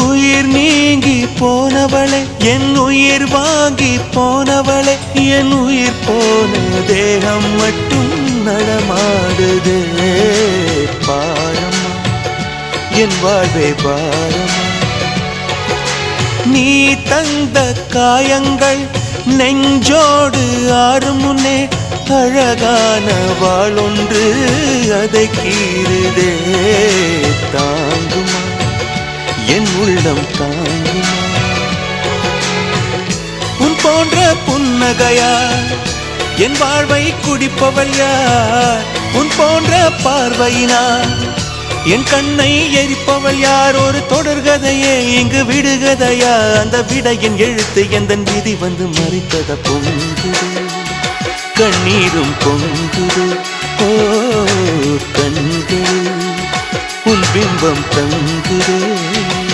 உயிர் நீங்கி போனவளே, என் உயிர் வாங்கி போனவளே, என் உயிர் போன தேகம் மட்டும் நடமாடுதே. பாரம்மா என் வாழ்வே பாரம்மா, நீ தந்த காயங்கள் நெஞ்சோடு ஆறும் முன்னே அழகான வாளொன்று அதை கீறுதே. தாங்குமா என் உள்ளம் தாங்குமா, உன் போன்ற புன்னகையார் என் வாழ்வை குடிப்பவள் யார், உன் போன்ற பார்வையினார் என் கண்ணை எரிப்பவள் யார். ஒரு தொடர்கதையே இங்கு விடுகதையா, அந்த விடையின் எழுத்து எந்தன் விதி வந்து மறித்தத பொங்குது, கண்ணீரும் பொங்குது. ஓ கண்கள் உன் பிம்பம் தங்குதே.